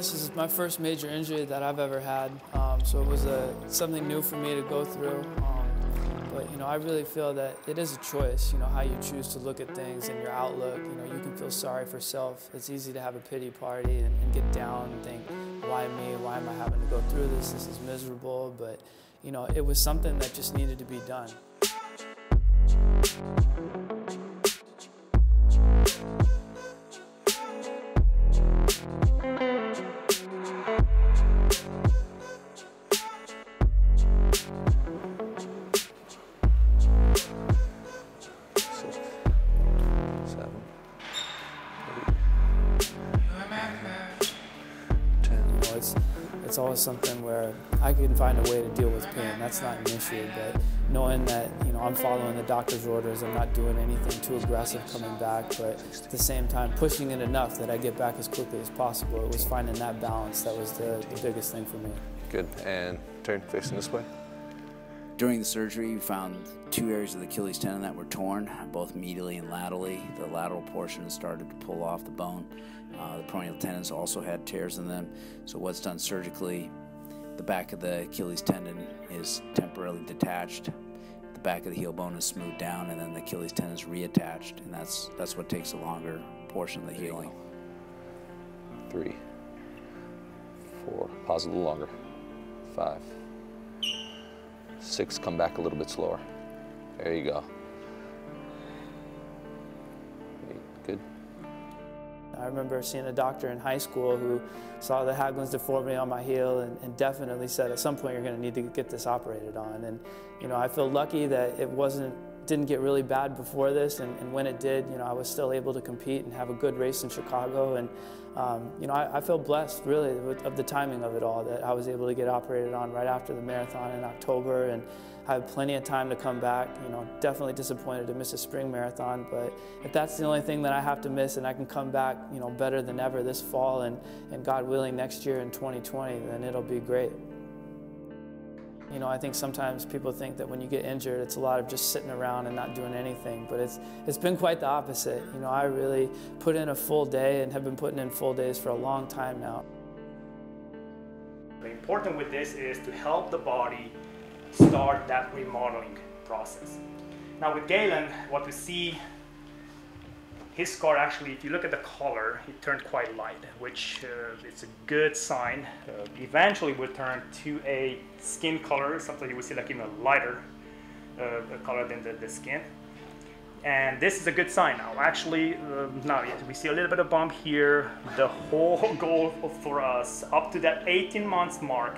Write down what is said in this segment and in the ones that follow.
This is my first major injury that I've ever had, so it was something new for me to go through. But I really feel that it is a choice. How you choose to look at things and your outlook. You can feel sorry for self. It's easy to have a pity party and get down and think, why me? Why am I having to go through this? This is miserable. But it was something that just needed to be done. It's always something where I can find a way to deal with pain. That's not an issue, but knowing that I'm following the doctor's orders, I'm not doing anything too aggressive coming back, but at the same time pushing it enough that I get back as quickly as possible. It was finding that balance that was the biggest thing for me. Good, and turn facing this way. During the surgery, we found 2 areas of the Achilles tendon that were torn, both medially and laterally. The lateral portion started to pull off the bone. The peroneal tendons also had tears in them. So what's done surgically, the back of the Achilles tendon is temporarily detached. The back of the heel bone is smoothed down, and then the Achilles tendon is reattached, and that's what takes a longer portion of the healing. 3, 4, pause a little longer. 5, 6, come back a little bit slower. There you go. Good. I remember seeing a doctor in high school who saw the Haglund's deformity on my heel and definitely said, at some point you're going to need to get this operated on. And I feel lucky that it didn't get really bad before this, and when it did, I was still able to compete and have a good race in Chicago. And I feel blessed, really, of the timing of it all, that I was able to get operated on right after the marathon in October, and I have plenty of time to come back. Definitely disappointed to miss a spring marathon, but if that's the only thing that I have to miss and I can come back, better than ever this fall and God willing next year in 2020, then it'll be great. I think sometimes people think that when you get injured, it's a lot of just sitting around and not doing anything, but it's been quite the opposite. I really put in a full day and have been putting in full days for a long time now. The important with this is to help the body start that remodeling process. Now with Galen, what we see, his scar actually, if you look at the color, it turned quite light, which is a good sign. Eventually will turn to a skin color, something you will see like even a lighter color than the skin. And this is a good sign now. Actually, now we see a little bit of bump here. The whole goal for us up to that 18 months mark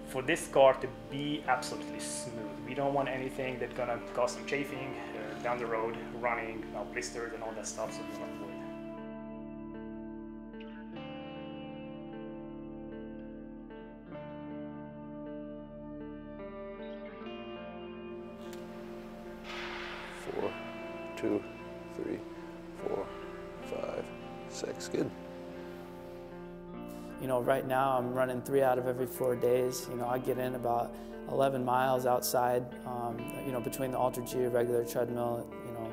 for this scar to be absolutely smooth. We don't want anything that's gonna cause some chafing down the road, running, blisters and all that stuff, so we want to avoid. Four, 2, 3, 4, 5, 6, good. Right now I'm running 3 out of every 4 days. I get in about 11 miles outside, between the Ultra-G, regular treadmill.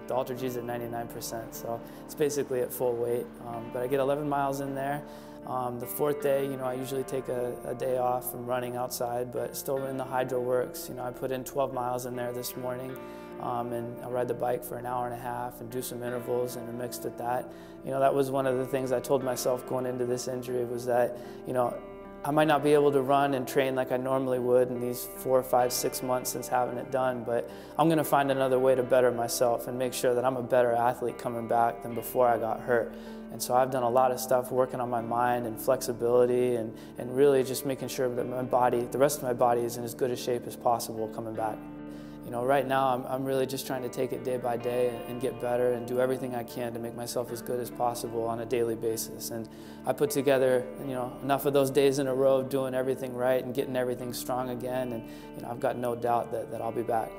The Ultra-G is at 99%, so it's basically at full weight. But I get 11 miles in there. The 4th day, I usually take a day off from running outside, but still in the hydro works. I put in 12 miles in there this morning, and I ride the bike for an hour and a half and do some intervals and mixed with that. That was one of the things I told myself going into this injury, was that, I might not be able to run and train like I normally would in these 4, 5, 6 months since having it done, but I'm going to find another way to better myself and make sure that I'm a better athlete coming back than before I got hurt. And so I've done a lot of stuff working on my mind and flexibility and really just making sure that my body, the rest of my body, is in as good a shape as possible coming back. Right now I'm really just trying to take it day by day and get better and do everything I can to make myself as good as possible on a daily basis. And I put together, enough of those days in a row of doing everything right and getting everything strong again, and I've got no doubt that I'll be back.